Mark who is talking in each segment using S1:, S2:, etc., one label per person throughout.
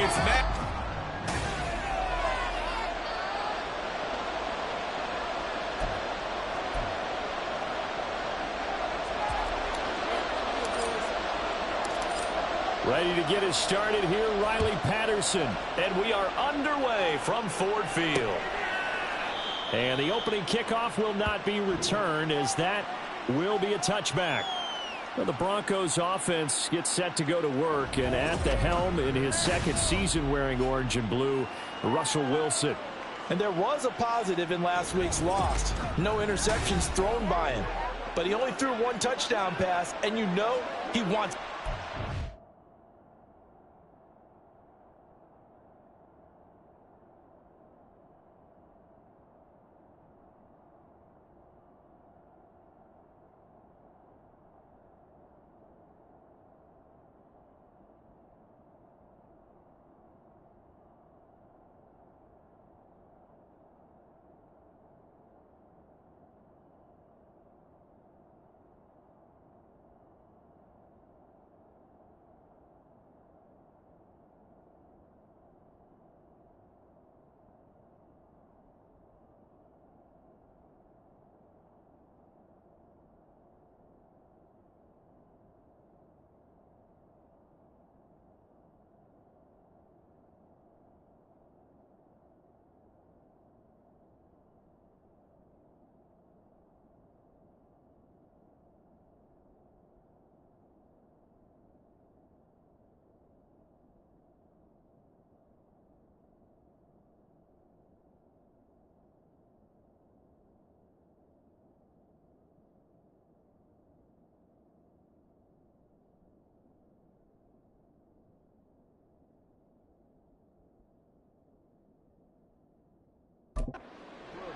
S1: It's now.
S2: Ready to get us started here, Riley Patterson. And we are underway from Ford Field. And the opening kickoff will not be returned, as that will be a touchback. Well, the Broncos offense gets set to go to work, and at the helm in his second season wearing orange and blue, Russell Wilson.
S3: And there was a positive in last week's loss. No interceptions thrown by him. But he only threw one touchdown pass, and you know he wants...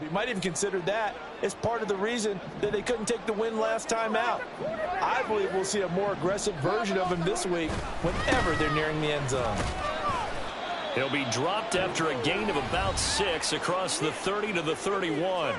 S3: You might even consider that as part of the reason that they couldn't take the win last time out. I believe we'll see a more aggressive version of him this week whenever they're nearing the end zone.
S2: He'll be dropped after a gain of about 6 across the 30 to the 31.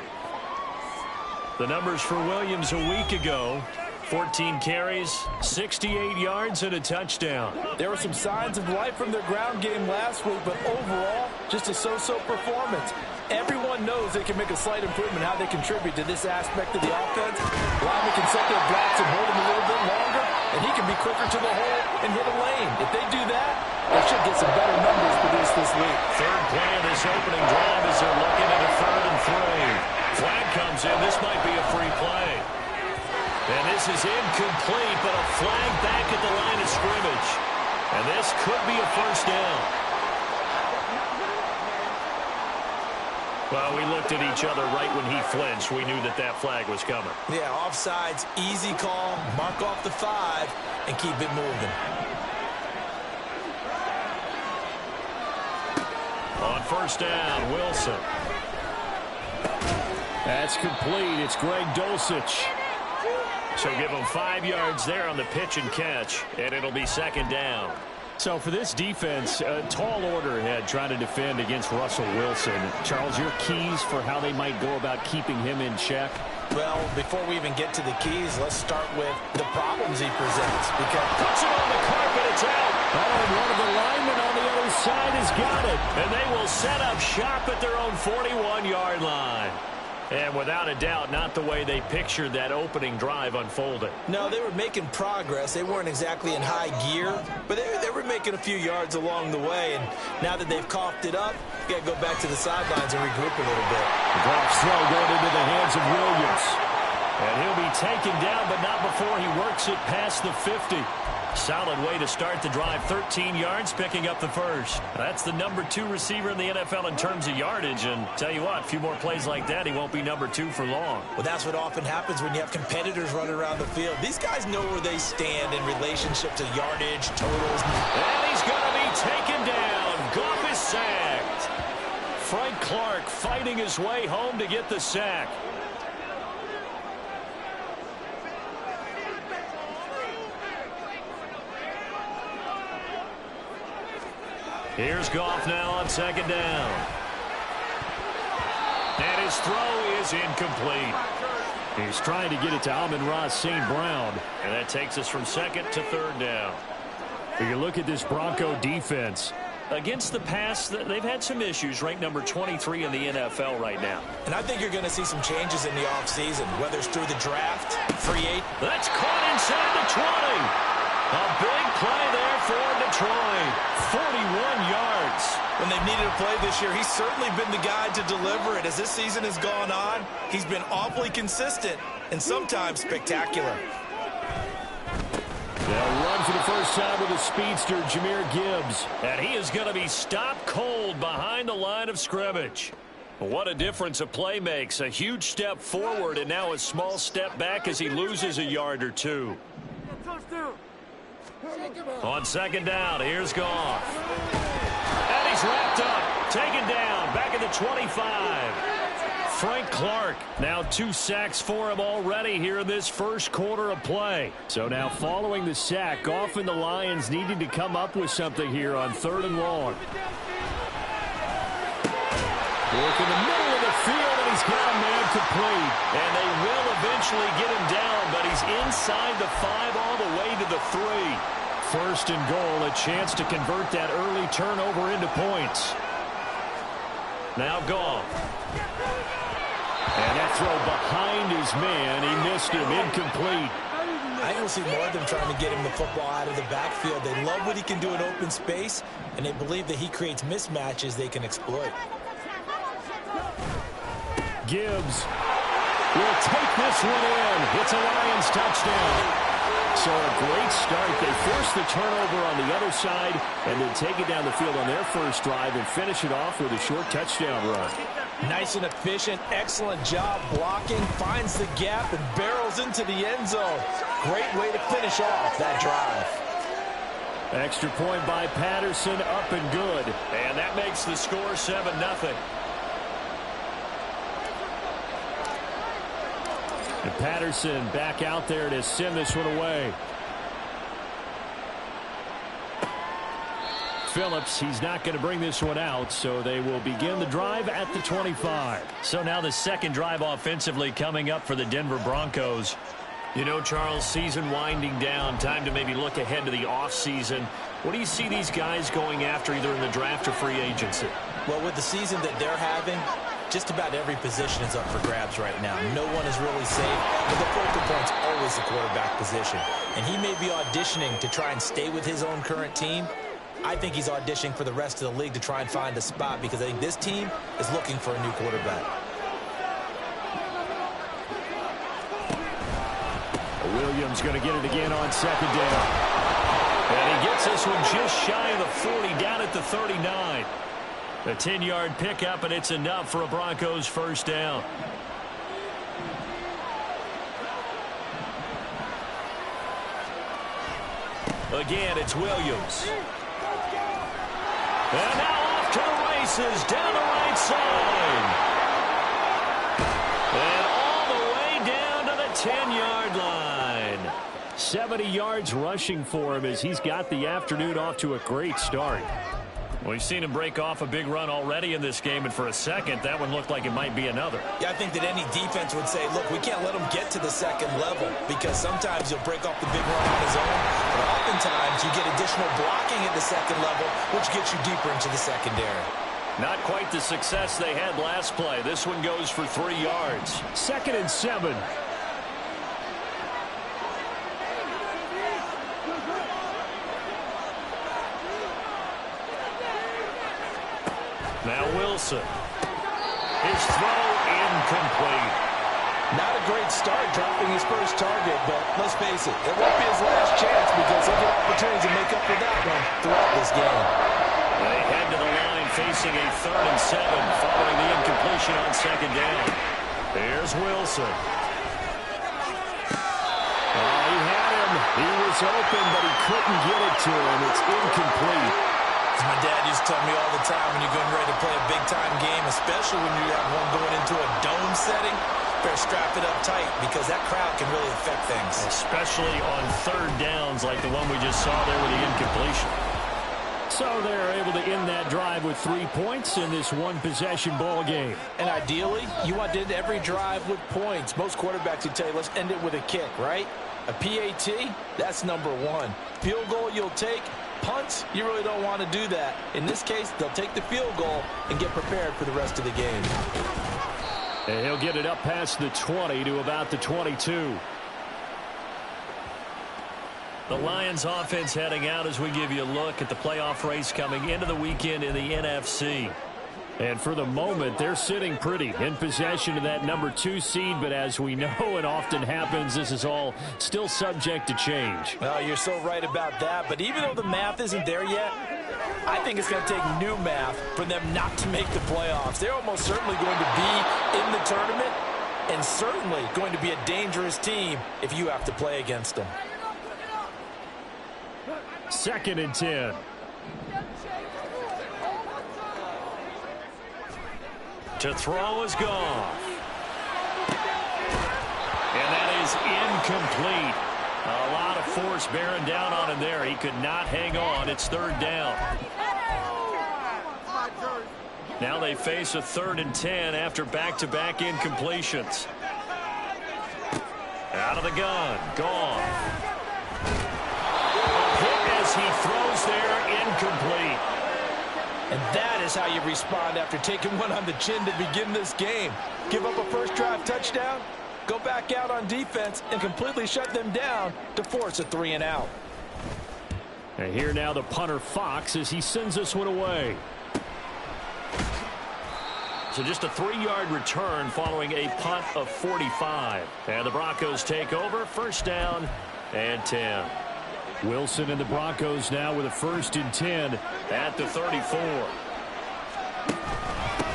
S2: The numbers for Williams a week ago: 14 carries, 68 yards, and a touchdown.
S3: There were some signs of life from their ground game last week, but overall, just a so-so performance. Everyone knows they can make a slight improvement how they contribute to this aspect of the offense. Allow him consecutive blocks and hold him a little bit longer, and he can be quicker to the hole and hit a lane. If they do that, they should get some better numbers produced this week.
S2: Third play of this opening drive as they're looking at a 3rd and 3. Flag comes in. This might be a free play. And this is incomplete, but a flag back at the line of scrimmage. And this could be a first down. Well, we looked at each other right when he flinched. We knew that that flag was coming.
S3: Yeah, offsides, easy call, mark off the 5, and keep it moving.
S2: On first down, Wilson. That's complete. It's Greg Dulcich. So give him 5 yards there on the pitch and catch, and it'll be second down. So for this defense, a tall order ahead trying to defend against Russell Wilson. Charles, your keys for how they might go about keeping him in check?
S3: Well, before we even get to the keys, let's start with the problems he presents. Because
S2: puts it on the carpet, it's out. Oh, one of the linemen on the other side has got it. And they will set up shop at their own 41-yard line. And without a doubt, not the way they pictured that opening drive unfolding.
S3: No, they were making progress. They weren't exactly in high gear, but they were making a few yards along the way. And now that they've coughed it up, you got to go back to the sidelines and regroup a little bit.
S2: The draft throw going into the hands of Williams. And he'll be taken down, but not before he works it past the 50. Solid way to start the drive. 13 yards, picking up the first. That's the number 2 receiver in the NFL in terms of yardage. And tell you what, a few more plays like that, he won't be number 2 for long.
S3: Well, that's what often happens when you have competitors running around the field. These guys know where they stand in relationship to yardage, totals.
S2: And he's going to be taken down. Goff is sacked. Frank Clark fighting his way home to get the sack. Here's Goff now on second down. And his throw is incomplete. He's trying to get it to Amon-Ra St. Brown. And that takes us from second to third down. If you look at this Bronco defense, against the pass, they've had some issues, ranked number 23 in the NFL right now.
S3: And I think you're going to see some changes in the offseason, whether it's through the draft, free agent.
S2: That's caught inside the 20. A big play there for Detroit. 41 yards.
S3: When they've needed a play this year, he's certainly been the guy to deliver it. As this season has gone on, he's been awfully consistent and sometimes spectacular.
S2: They'll run for the first time with a speedster, Jahmyr Gibbs. And he is going to be stopped cold behind the line of scrimmage. What a difference a play makes. A huge step forward and now a small step back as he loses a yard or two. On second down, here's Goff. And he's wrapped up, taken down, back at the 25. Frank Clark, now 2 sacks for him already here in this first quarter of play. So now following the sack, Goff and the Lions needing to come up with something here on 3rd and long. Look in the middle of the field, and he's got a man complete. And they will eventually get him down, but he's inside the 5 all the way to the 3. 1st and goal, a chance to convert that early turnover into points. Now Goff. And that throw behind his man, he missed him, incomplete.
S3: I don't see more of them trying to get him the football out of the backfield. They love what he can do in open space, and they believe that he creates mismatches they can exploit.
S2: Gibbs will take this one in. It's a Lions touchdown. So a great start. They force the turnover on the other side and then take it down the field on their first drive and finish it off with a short touchdown run.
S3: Nice and efficient, excellent job blocking, finds the gap and barrels into the end zone. Great way to finish off that drive.
S2: Extra point by Patterson, up and good. And that makes the score 7-0. And Patterson back out there to send this one away. Phillips, he's not going to bring this one out, so they will begin the drive at the 25. So now the second drive offensively coming up for the Denver Broncos. You know, Charles, season winding down, time to maybe look ahead to the offseason. What do you see these guys going after either in the draft or free agency?
S3: Well, with the season that they're having, just about every position is up for grabs right now. No one is really safe, but the focal point's always the quarterback position. And he may be auditioning to try and stay with his own current team. I think he's auditioning for the rest of the league to try and find a spot because I think this team is looking for a new quarterback.
S2: Williams going to get it again on second down. And he gets this one just shy of the 40, down at the 39. A 10-yard pickup, and it's enough for a Broncos first down. Again, it's Williams. And now off to the races, down the right side. And all the way down to the 10-yard line. 70 yards rushing for him as he's got the afternoon off to a great start. We've seen him break off a big run already in this game, and for a second, that one looked like it might be another.
S3: Yeah, I think that any defense would say, look, we can't let him get to the second level because sometimes he'll break off the big run on his own, but oftentimes you get additional blocking at the second level, which gets you deeper into the secondary.
S2: Not quite the success they had last play. This one goes for 3 yards. 2nd and 7. Now Wilson. His throw incomplete.
S3: Not a great start dropping his first target, but let's face it, it won't be his last chance because he'll get opportunities to make up for that one throughout this game.
S2: They head to the line facing a 3rd and 7 following the incompletion on second down. Here's Wilson. Oh, he had him. He was open, but he couldn't get it to him. It's incomplete.
S3: As my dad used to tell me all the time, when you're getting ready to play a big-time game, especially when you have one going into a dome setting, better strap it up tight because that crowd can really affect things.
S2: Especially on 3rd downs like the one we just saw there with the incompletion. So they're able to end that drive with 3 points in this one-possession ball game.
S3: And ideally, you want to end every drive with points. Most quarterbacks would tell you, let's end it with a kick, right? A PAT, that's number 1. Field goal you'll take, punts, you really don't want to do that. In this case, they'll take the field goal and get prepared for the rest of the game.
S2: And he'll get it up past the 20 to about the 22. The Lions offense heading out as we give you a look at the playoff race coming into the weekend in the NFC. And for the moment, they're sitting pretty in possession of that number 2 seed. But as we know, it often happens, this is all still subject to change.
S3: Well, you're so right about that. But even though the math isn't there yet, I think it's going to take new math for them not to make the playoffs. They're almost certainly going to be in the tournament and certainly going to be a dangerous team if you have to play against them.
S2: 2nd and 10. To throw is Goff. And that is incomplete. A lot of force bearing down on him there. He could not hang on. It's 3rd down. Now they face a 3rd and 10 after back-to-back incompletions. Out of the gun. Goff. Hit as he throws there, incomplete.
S3: And that is how you respond after taking one on the chin to begin this game. Give up a first drive touchdown, go back out on defense, and completely shut them down to force a 3 and out.
S2: And here now the punter Fox as he sends this one away. So just a 3-yard return following a punt of 45. And the Broncos take over, 1st down and 10. Wilson and the Broncos now with a 1st and 10 at the 34.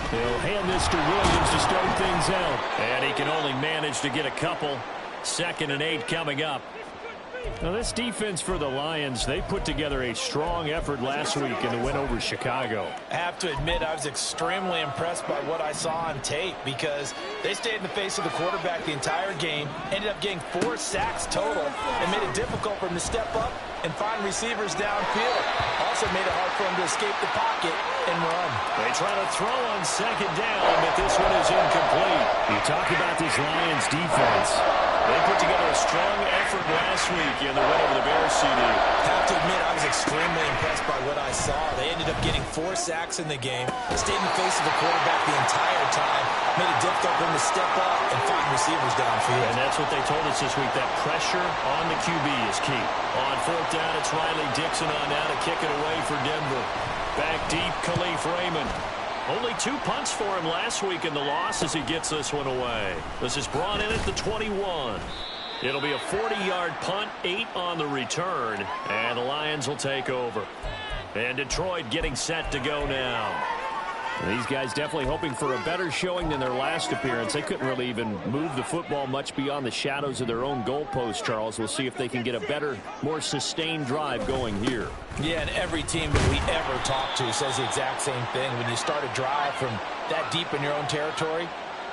S2: They'll hand this to Williams to start things out. And he can only manage to get a couple. 2nd and 8 coming up. Now this defense for the Lions, they put together a strong effort last week in the win over Chicago.
S3: I have to admit I was extremely impressed by what I saw on tape because they stayed in the face of the quarterback the entire game, ended up getting 4 sacks total, and made it difficult for him to step up and find receivers downfield. Also made it hard for him to escape the pocket and run.
S2: They try to throw on 2nd down, but this one is incomplete. You talk about this Lions defense. They put together a strong effort last week in the win over the Bears CD.
S3: I have to admit, I was extremely impressed by what I saw. They ended up getting 4 sacks in the game, stayed in the face of the quarterback the entire time, made it difficult for him to step up and find receivers downfield.
S2: And that's what they told us this week, that pressure on the QB is key. On 4th down, it's Riley Dixon on now to kick it away for Denver. Back deep, Khalif Raymond. Only 2 punts for him last week in the loss as he gets this one away. This is brought in at the 21. It'll be a 40-yard punt, 8 on the return, and the Lions will take over. And Detroit getting set to go now. These guys definitely hoping for a better showing than their last appearance. They couldn't really even move the football much beyond the shadows of their own goalpost, Charles. We'll see if they can get a better, more sustained drive going here.
S3: Yeah, and every team that we ever talk to says the exact same thing. When you start a drive from that deep in your own territory,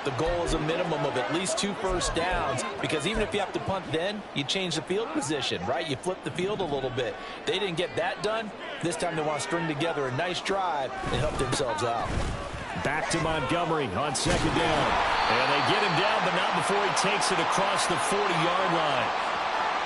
S3: the goal is a minimum of at least 2 first downs, because even if you have to punt then, you change the field position, right? You flip the field a little bit. They didn't get that done. This time they want to string together a nice drive and help themselves out.
S2: Back to Montgomery on 2nd down. And they get him down, but not before he takes it across the 40-yard line.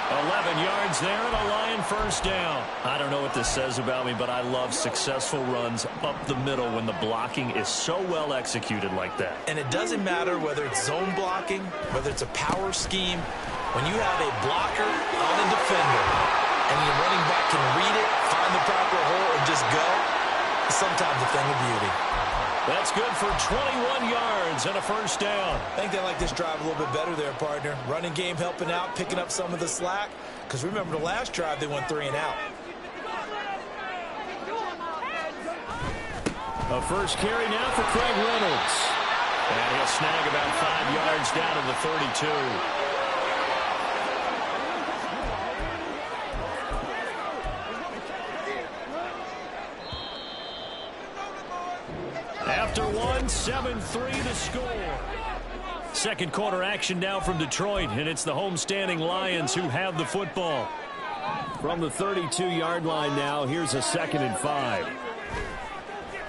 S2: 11 yards there and a Lion 1st down. I don't know what this says about me, but I love successful runs up the middle when the blocking is so well executed like that.
S3: And it doesn't matter whether it's zone blocking, whether it's a power scheme. When you have a blocker on a defender and your running back can read it, find the proper hole, and just go, it's sometimes a thing of beauty.
S2: That's good for 21 yards and a 1st down.
S3: I think they like this drive a little bit better there, partner. Running game helping out, picking up some of the slack. Because remember the last drive, they went 3 and out.
S2: A first carry now for Craig Reynolds. And he'll snag about 5 yards down to the 32. After 7-3 the score. 2nd quarter action now from Detroit, and it's the homestanding Lions who have the football. From the 32-yard line now, here's a 2nd and 5.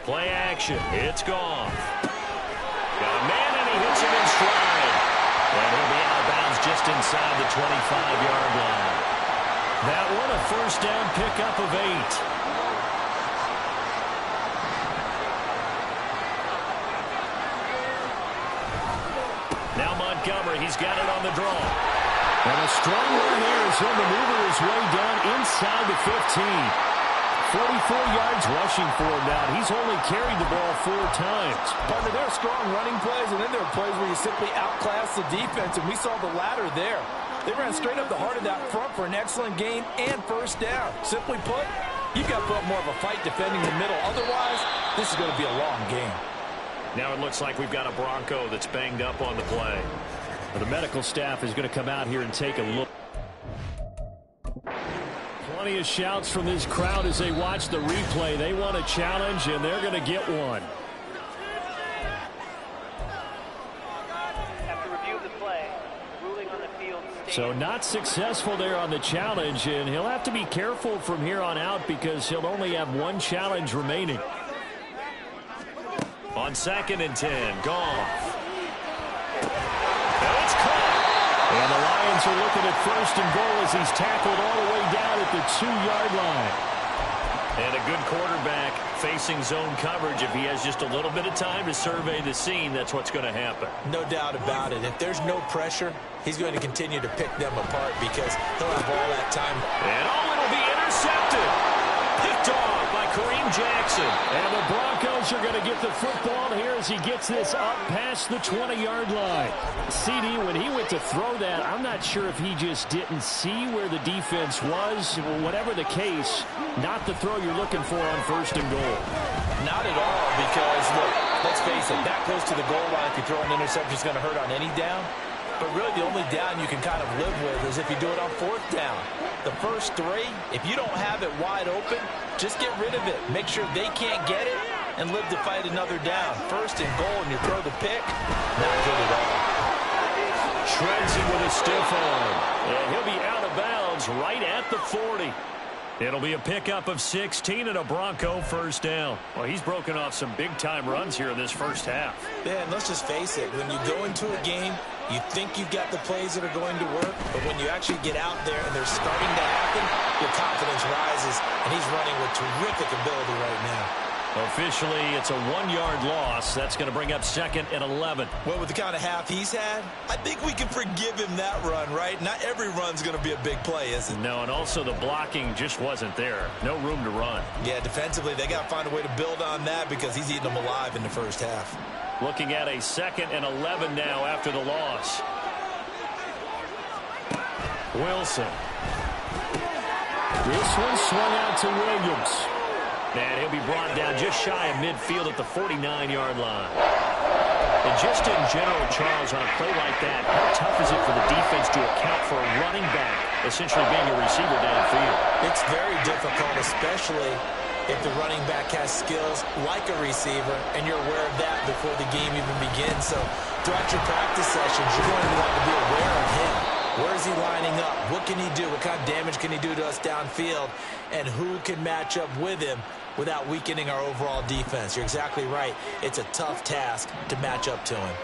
S2: Play action. It's Goff. Got a man, and he hits him in stride. And he'll be out of bounds just inside the 25-yard line. That one a first down pickup of 8. Now Montgomery, he's got it on the draw. And a strong run there as he'll maneuver his way down inside the 15. 44 yards rushing for him now. He's only carried the ball 4 times.
S3: Partner, there are strong running plays, and then there are plays where you simply outclass the defense, and we saw the latter there. They ran straight up the heart of that front for an excellent gain and first down. Simply put, you've got to put up more of a fight defending the middle. Otherwise, this is going to be a long game.
S2: Now it looks like we've got a Bronco that's banged up on the play. The medical staff is going to come out here and take a look. Plenty of shouts from this crowd as they watch the replay. They want a challenge, and they're going to get one.
S1: After review of the play, ruling on the field stands.
S2: So not successful there on the challenge, and he'll have to be careful from here on out because he'll only have 1 challenge remaining. On 2nd and 10, Goff. And it's caught. And the Lions are looking at 1st and goal as he's tackled all the way down at the 2-yard line. And a good quarterback facing zone coverage. If he has just a little bit of time to survey the scene, that's what's going to happen.
S3: No doubt about it. If there's no pressure, he's going to continue to pick them apart because he'll have all that time.
S2: And it'll be intercepted. Picked off by Kareem Jackson. And the Broncos are going to get the football here as he gets this up past the 20-yard line. CD, when he went to throw that, I'm not sure if he just didn't see where the defense was. Whatever the case, not the throw you're looking for on 1st and goal.
S3: Not at all because, look, let's face it, that close to the goal line, if you throw an interception, it's going to hurt on any down. But really the only down you can kind of live with is if you do it on 4th down. The first 3, if you don't have it wide open, just get rid of it. Make sure they can't get it and live to fight another down. 1st and goal and you throw the pick, not good at all.
S2: Shreds it with a stiff arm. And he'll be out of bounds right at the 40. It'll be a pickup of 16 and a Bronco first down. Well, he's broken off some big-time runs here in this first half.
S3: Yeah, and let's just face it. When you go into a game, you think you've got the plays that are going to work, but when you actually get out there and they're starting to happen, your confidence rises, and he's running with terrific ability right now.
S2: Officially, it's a 1-yard loss. That's going to bring up 2nd and 11.
S3: Well, with the kind of half he's had, I think we can forgive him that run, right? Not every run's going to be a big play, is it?
S2: No, and also the blocking just wasn't there. No room to run.
S3: Yeah, defensively, they got to find a way to build on that because he's eating them alive in the first half.
S2: Looking at a 2nd and 11 now after the loss. Wilson. This one swung out to Williams. And he'll be brought down just shy of midfield at the 49-yard line. And just in general, Charles, on a play like that, how tough is it for the defense to account for a running back essentially being a receiver downfield?
S3: It's very difficult, especially if the running back has skills like a receiver, and you're aware of that before the game even begins. So throughout your practice sessions, you're going to want to be aware of him. Where is he lining up? What can he do? What kind of damage can he do to us downfield? And who can match up with him without weakening our overall defense? You're exactly right. It's a tough task to match up to him.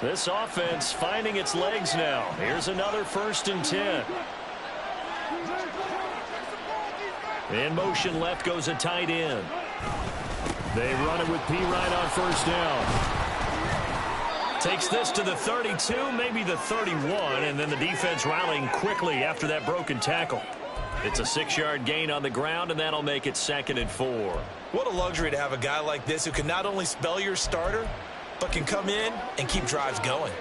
S2: This offense finding its legs now. Here's another 1st and 10. In motion left goes a tight end. They run it with P. Ryan on 1st down. Takes this to the 32, maybe the 31, and then the defense rallying quickly after that broken tackle. It's a 6-yard gain on the ground, and that'll make it 2nd and 4.
S3: What a luxury to have a guy like this who can not only spell your starter, but can come in and keep drives going.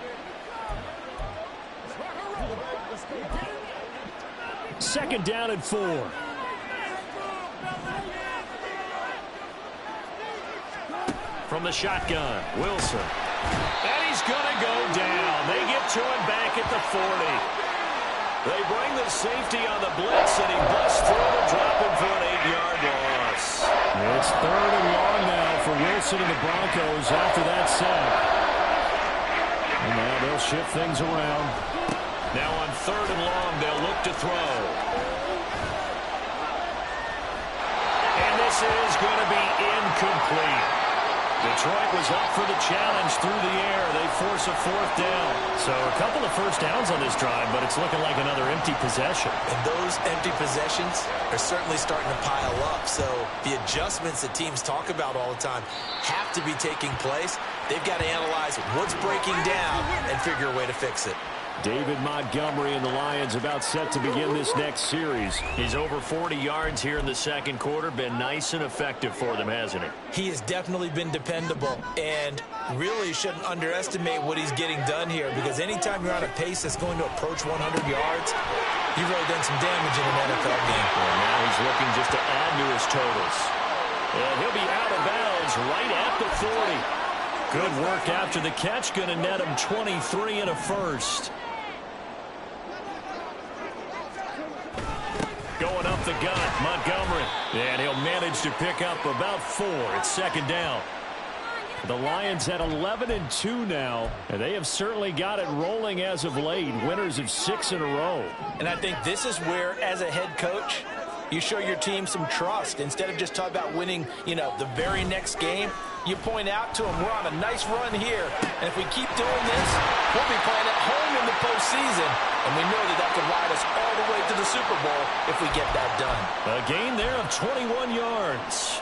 S2: 2nd down and 4. From the shotgun, Wilson. And he's going to go down. They get to him back at the 40. They bring the safety on the blitz, and he busts through to drop him for an 8-yard loss. It's 3rd and long now for Wilson and the Broncos after that sack. And now they'll shift things around. Now on 3rd and long, they'll look to throw. And this is going to be incomplete. Detroit was up for the challenge through the air. They force a fourth down. So a couple of first downs on this drive, but it's looking like another empty possession.
S3: And those empty possessions are certainly starting to pile up. So the adjustments that teams talk about all the time have to be taking place. They've got to analyze what's breaking down and figure a way to fix it.
S2: David Montgomery and the Lions about set to begin this next series. He's over 40 yards here in the second quarter. Been nice and effective for them, hasn't he?
S3: He has definitely been dependable, and really shouldn't underestimate what he's getting done here, because anytime you're on a pace that's going to approach 100 yards, you've really done some damage in an NFL game.
S2: And now he's looking just to add to his totals. And he'll be out of bounds right at the 40. Good work after the catch. Going to net him 23 and a first. Going up the gut, Montgomery. And he'll manage to pick up about 4. It's second down. The Lions at 11-2 now, and they have certainly got it rolling as of late. Winners of 6 in a row.
S3: And I think this is where, as a head coach, you show your team some trust. Instead of just talking about winning, the very next game, you point out to them, we're on a nice run here, and if we keep doing this, we'll be playing at home in the postseason, and we know that could ride us all the way to the Super Bowl if we get that done.
S2: A gain there of 21 yards.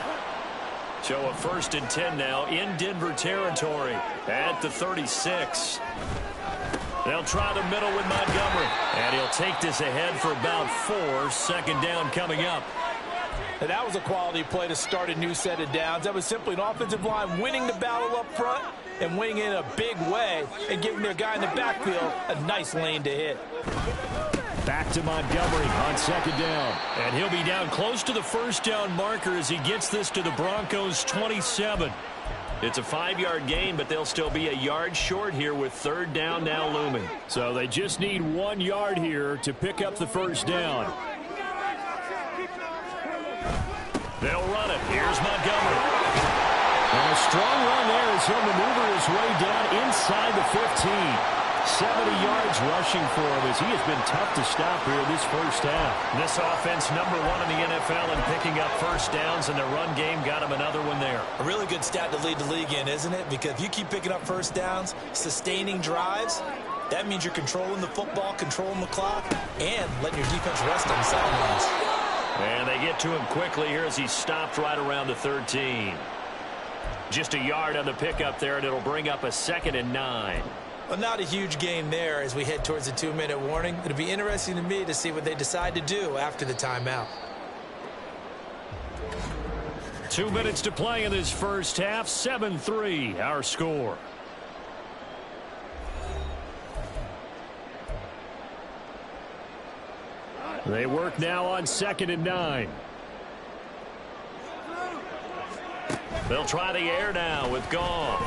S2: So a 1st and 10 now in Denver territory at the 36. They'll try the middle with Montgomery, and he'll take this ahead for about 4. Second down coming up.
S3: And that was a quality play to start a new set of downs. That was simply an offensive line winning the battle up front and winning in a big way and giving their guy in the backfield a nice lane to hit.
S2: Back to Montgomery on second down. And he'll be down close to the first down marker as he gets this to the Broncos' 27. It's a 5-yard gain, but they'll still be a yard short here with third down now looming. So they just need 1 yard here to pick up the first down. They'll run it. Here's Montgomery. And a strong run there as he'll maneuver his way down inside the 15. 70 yards rushing for him as he has been tough to stop here this first half. This offense #1 in the NFL in picking up first downs, and their run game got him another one there.
S3: A really good stat to lead the league in, isn't it? Because if you keep picking up first downs, sustaining drives, that means you're controlling the football, controlling the clock, and letting your defense rest on the sidelines.
S2: And they get to him quickly here as he's stopped right around the 13. Just a yard on the pickup there, and it'll bring up a 2nd and 9.
S3: Well, not a huge gain there as we head towards the 2-minute warning. It'll be interesting to me to see what they decide to do after the timeout.
S2: 2 minutes to play in this first half. 7-3 our score. They work now on 2nd and 9. They'll try the air now with Goff.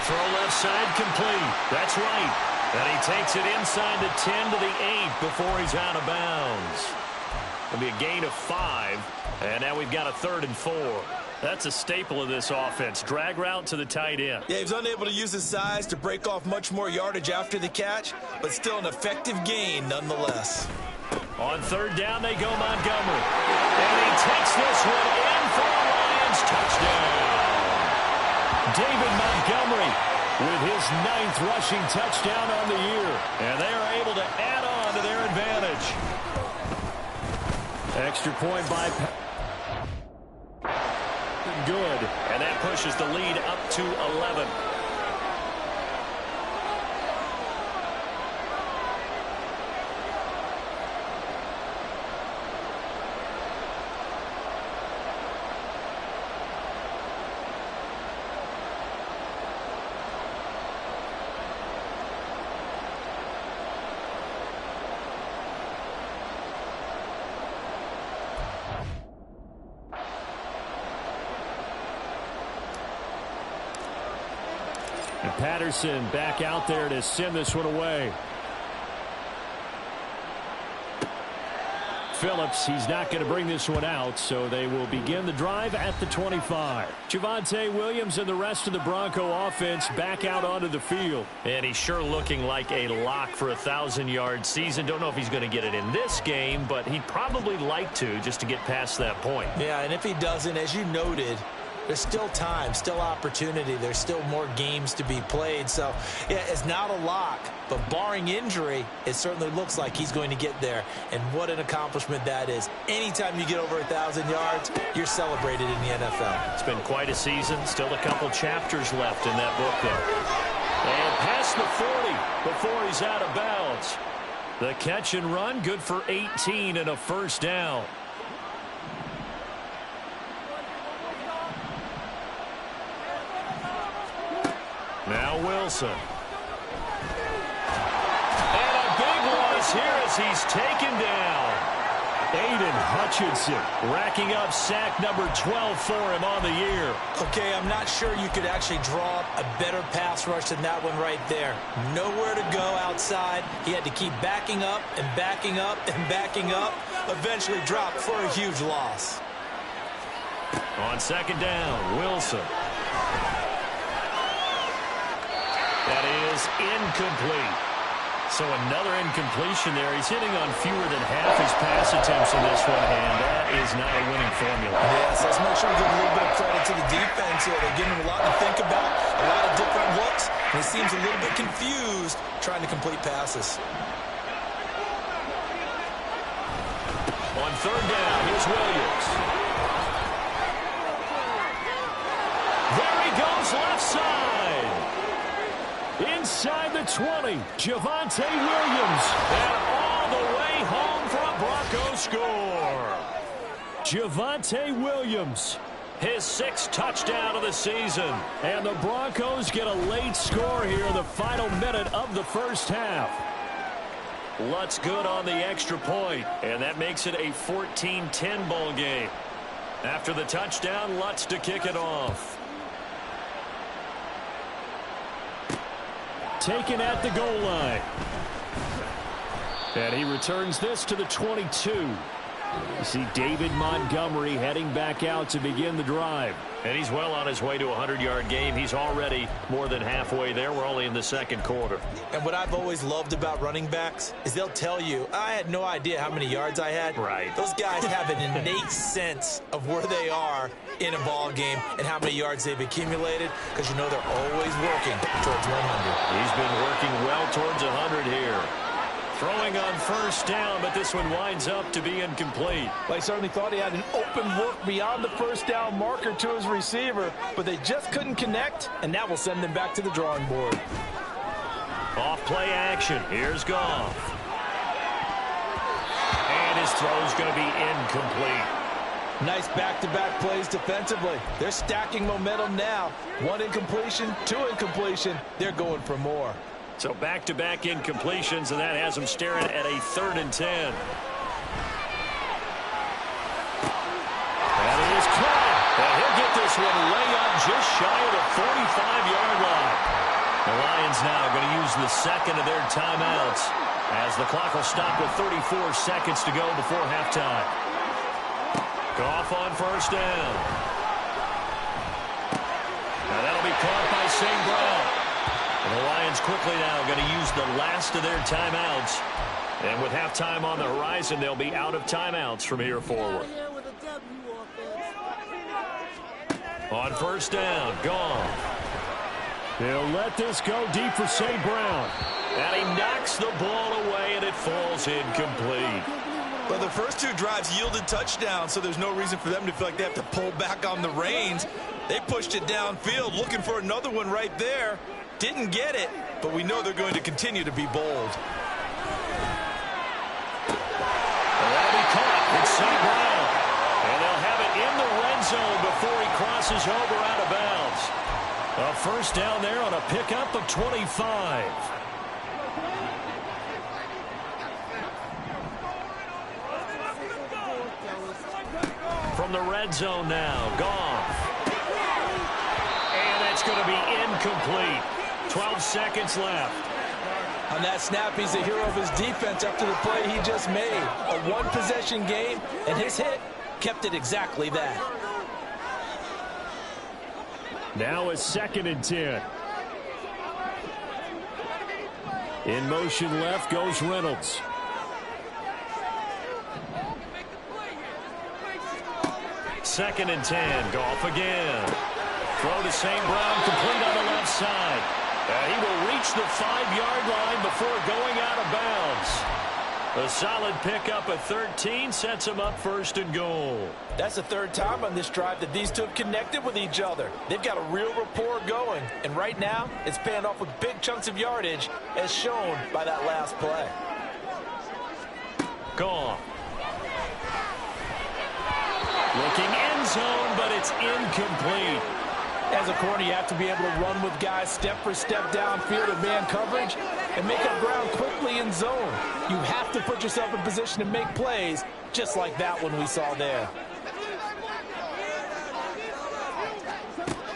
S2: Throw left side complete. That's right. And he takes it inside the 10 to the 8 before he's out of bounds. It'll be a gain of 5. And now we've got a 3rd and 4. That's a staple of this offense. Drag route to the tight end.
S3: Yeah, he was unable to use his size to break off much more yardage after the catch, but still an effective gain nonetheless.
S2: On 3rd down, they go Montgomery. And he takes this one in for a Lions touchdown. David Montgomery with his 9th rushing touchdown on the year. And they are able to add on to their advantage. Extra point by good. And that pushes the lead up to 11. And Patterson back out there to send this one away. Phillips, he's not going to bring this one out, so they will begin the drive at the 25. Javonte Williams and the rest of the Bronco offense back out onto the field. And he's sure looking like a lock for a 1,000-yard season. Don't know if he's going to get it in this game, but he'd probably like to just to get past that point.
S3: Yeah, and if he doesn't, as you noted, There's still time, still opportunity. There's still more games to be played. So, yeah, it's not a lock, but barring injury, it certainly looks like he's going to get there. And what an accomplishment that is. Anytime you get over 1,000 yards, you're celebrated in the NFL.
S2: It's been quite a season. Still a couple chapters left in that book, though. And past the 40 before he's out of bounds. The catch and run, good for 18 and a first down. Now Wilson. And a big loss here as he's taken down. Aiden Hutchinson racking up sack number 12 for him on the year.
S3: Okay, I'm not sure you could actually draw up a better pass rush than that one right there. Nowhere to go outside. He had to keep backing up and backing up and backing up. Eventually dropped for a huge loss.
S2: On second down, Wilson. That is incomplete. So another incompletion there. He's hitting on fewer than half his pass attempts in this one, and that is not a winning formula.
S3: Yes, let's make sure we give a little bit of credit to the defense here. They're giving him a lot to think about, a lot of different looks, and he seems a little bit confused trying to complete passes.
S2: On third down, here's Williams. There he goes, left side. Inside the 20, Javonte Williams. And all the way home for a Broncos score. Javonte Williams, his 6th touchdown of the season. And the Broncos get a late score here in the final minute of the first half. Lutz good on the extra point, and that makes it a 14-10 ball game. After the touchdown, Lutz to kick it off. Taken at the goal line. And he returns this to the 22. You see David Montgomery heading back out to begin the drive. And he's well on his way to a 100-yard game. He's already more than halfway there. We're only in the second quarter.
S3: And what I've always loved about running backs is they'll tell you, I had no idea how many yards I had.
S2: Right.
S3: Those guys have an innate sense of where they are in a ball game and how many yards they've accumulated, because you know they're always working towards 100.
S2: He's been working well towards 100 here. Throwing on first down, but this one winds up to be incomplete.
S3: Well, he certainly thought he had an open look beyond the first down marker to his receiver, but they just couldn't connect, and that will send them back to the drawing board.
S2: Off play action. Here's Goff. And his throw's going to be incomplete.
S3: Nice back-to-back plays defensively. They're stacking momentum now. 1 incompletion, 2 incompletion. They're going for more.
S2: So back-to-back incompletions, and that has him staring at a 3rd and 10. That is caught. And he'll get this one way up just shy of the 45-yard line. The Lions now going to use the second of their timeouts as the clock will stop with 34 seconds to go before halftime. Goff on first down. Now that'll be caught by St. Brown. And the Lions quickly now going to use the last of their timeouts. And with halftime on the horizon, they'll be out of timeouts from here forward. On first down, Goff. They'll let this go deep for St. Brown. And he knocks the ball away, and it falls incomplete.
S3: Well, the first 2 drives yielded touchdowns, so there's no reason for them to feel like they have to pull back on the reins. They pushed it downfield, looking for another one right there. Didn't get it, but we know they're going to continue to be bold.
S2: Well, that'll be caught. It's St. Brown. And they'll have it in the red zone before he crosses over out of bounds. A first down there on a pickup of 25. From the red zone now, Goff. And that's going to be incomplete. 12 seconds left.
S3: On that snap, he's a hero of his defense after the play he just made. A 1-possession game, and his hit kept it exactly that.
S2: Now a 2nd and 10. In motion left goes 2nd and 10. Goff again. Throw to St. Brown, complete on the left side. And he will reach the 5-yard line before going out of bounds. A solid pickup at 13 sets him up 1st and goal.
S3: That's the 3rd time on this drive that these two have connected with each other. They've got a real rapport going. And right now, it's paying off with big chunks of yardage, as shown by that last play.
S2: Goff. Looking end zone, but it's incomplete.
S3: As a corner, you have to be able to run with guys step for step downfield in man coverage and make up ground quickly in zone. You have to put yourself in position to make plays, just like that one we saw there.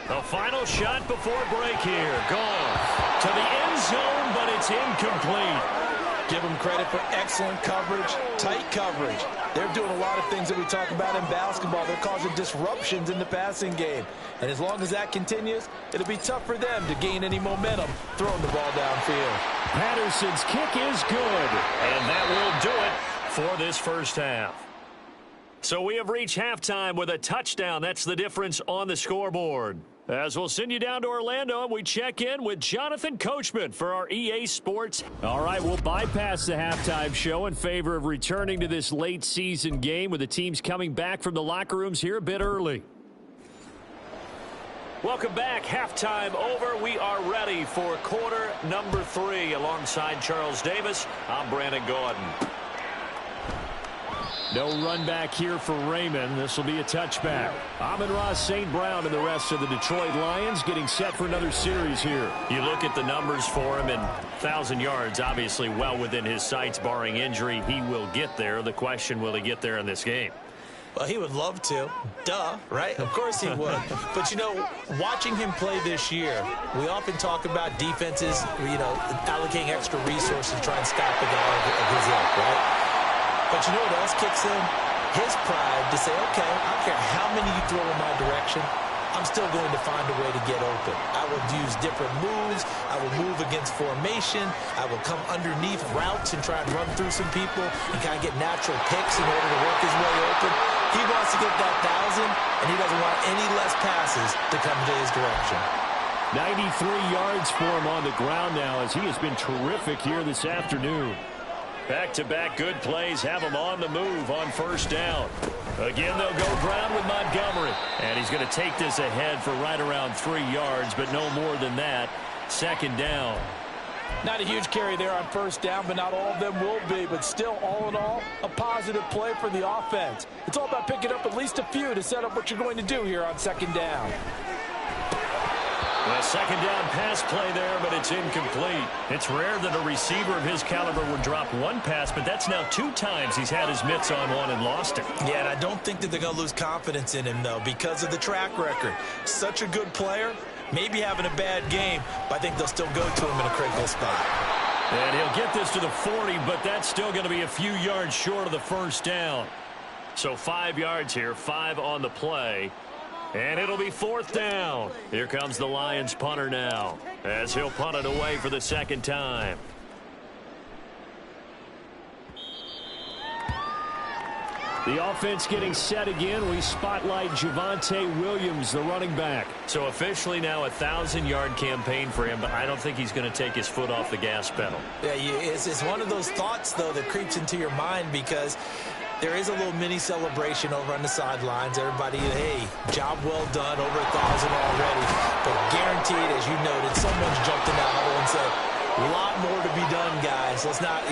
S2: The final shot before break here. Goff to the end zone, but it's incomplete.
S3: Give them credit for excellent coverage, tight coverage. They're doing a lot of things that we talk about in basketball. They're causing disruptions in the passing game. And as long as that continues, it'll be tough for them to gain any momentum throwing the ball downfield.
S2: Patterson's kick is good. And that will do it for this first half. So we have reached halftime with a touchdown. That's the difference on the scoreboard. As we'll send you down to Orlando, and we check in with Jonathan Coachman for our EA Sports. All right, we'll bypass the halftime show in favor of returning to this late season game with the teams coming back from the locker rooms here a bit early. Welcome back. Halftime over. We are ready for quarter number 3. Alongside Charles Davis, I'm Brandon Gordon. No run back here for Raymond. This will be a touchback. Amon-Ra St. Brown and the rest of the Detroit Lions getting set for another series here. You look at the numbers for him, and 1,000 yards obviously well within his sights, barring injury. He will get there. The question, will he get there in this game?
S4: Well, he would love to. Duh, right? Of course he would. But, you know, watching him play this year, we often talk about defenses, allocating extra resources to try and stop the guy of his ilk, right? But you know what else kicks in? His pride to say, okay, I don't care how many you throw in my direction, I'm still going to find a way to get open. I will use different moves. I will move against formation. I will come underneath routes and try and run through some people and kind of get natural picks in order to work his way open. He wants to get that 1,000, and he doesn't want any less passes to come to his direction.
S2: 93 yards for him on the ground now, as he has been terrific here this afternoon. Back-to-back good plays have him on the move on 1st down. Again, they'll go ground with Montgomery. And he's going to take this ahead for right around 3 yards, but no more than that. 2nd down.
S3: Not a huge carry there on 1st down, but not all of them will be. But still, all in all, a positive play for the offense. It's all about picking up at least a few to set up what you're going to do here on 2nd down.
S2: A 2nd down pass play there, but it's incomplete. It's rare that a receiver of his caliber would drop one pass, but that's now 2 times he's had his mitts on one and lost it.
S4: Yeah, and I don't think that they're going to lose confidence in him, though, because of the track record. Such a good player, maybe having a bad game, but I think they'll still go to him in a critical spot.
S2: And he'll get this to the 40, but that's still going to be a few yards short of the 1st down. So 5 yards here, 5 on the play. And it'll be 4th down. Here comes the Lions punter now, as he'll punt it away for the 2nd time. The offense getting set again. We spotlight Javonte Williams, the running back. So officially now a 1,000-yard campaign for him, but I don't think he's going to take his foot off the gas pedal.
S4: Yeah, it's one of those thoughts, though, that creeps into your mind because there is a little mini celebration over on the sidelines. Everybody, hey, job well done, over 1,000 already. But guaranteed, as you noted, someone's jumped in that huddle and said, a lot more to be done, guys. Let's not,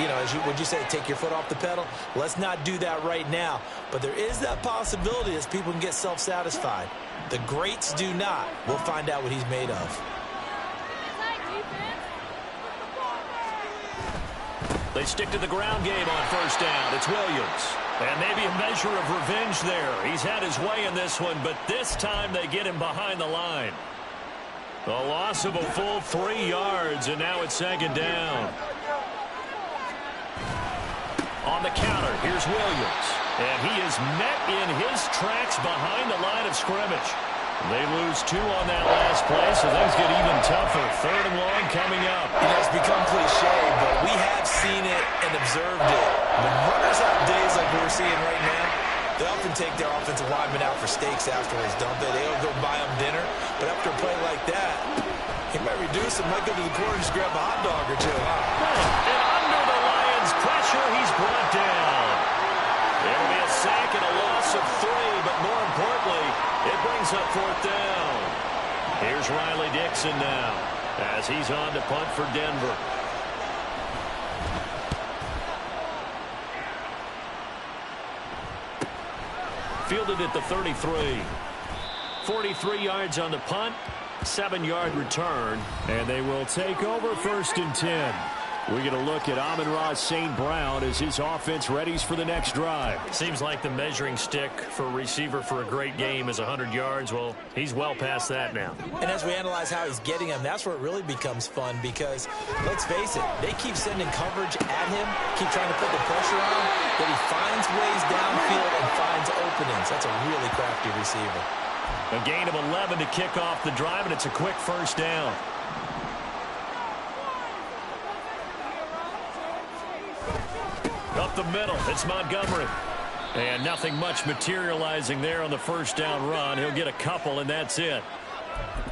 S4: would you say, take your foot off the pedal? Let's not do that right now. But there is that possibility as people can get self-satisfied. The greats do not. We'll find out what he's made of.
S2: They stick to the ground game on 1st down. It's Williams. And maybe a measure of revenge there. He's had his way in this one, but this time they get him behind the line. A loss of a full 3 yards, and now it's 2nd down. On the counter, here's Williams. And he is met in his tracks behind the line of scrimmage. They lose 2 on that last play, so things get even tougher. 3rd and long coming up.
S4: It's become cliche, but we have seen it and observed it. When runners have days like we're seeing right now, They often take their offensive linemen out for steaks afterwards, don't they? They don't go buy them dinner. But after a play like that, he might reduce it, might go to the corner and just grab a hot dog or two.
S2: And under the Lions' pressure, he's brought down. It'll be a sack and a loss of 3, but more importantly, it brings up 4th down. Here's Riley Dixon now as he's on to punt for Denver. Fielded at the 33. 43 yards on the punt, 7-yard return, and they will take over 1st and 10. We get a look at Amon-Ra St. Brown as his offense readies for the next drive.
S5: Seems like the measuring stick for a receiver for a great game is 100 yards. Well, he's well past that now.
S4: And as we analyze how he's getting them, that's where it really becomes fun because, let's face it, they keep sending coverage at him, keep trying to put the pressure on, but he finds ways downfield and finds openings. That's a really crafty receiver.
S2: A gain of 11 to kick off the drive, and it's a quick 1st down. Up the middle, it's Montgomery. And nothing much materializing there on the 1st down run. He'll get a couple, and that's it.